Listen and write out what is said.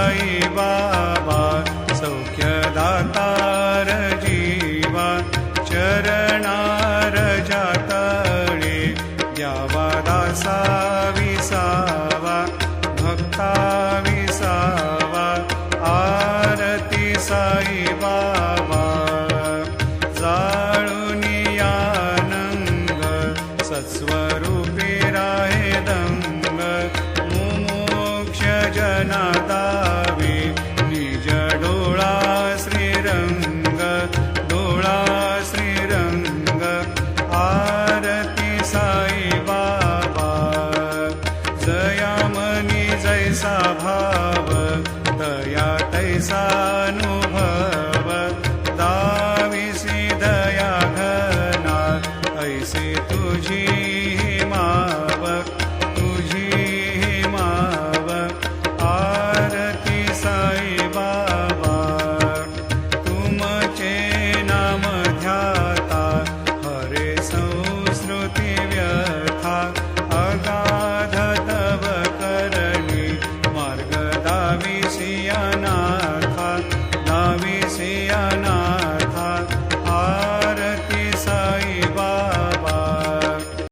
साई बाबा सौख्यदातार जीवा चरणार जातळे द्यावा दासा विसावा भक्ता विसावा आरती साई बाबा जाळूनी आनंद सत्स्वरूपी राहे दंग मुमोक्ष जना दावे निज डोळा श्रीरंग डोळा श्रीरंग आरती साई बाबा जयामनी जैसा भाव दया तैसा अनुभव दाविसी दया घना ऐसे तुझी माव तुझी माव आरती साई बाबा तुमचे नाम ध्याता हरे संस्कृती व्यथा अगाध तव करणी मार्ग दाविसी अनाथा दाविसी अनाथा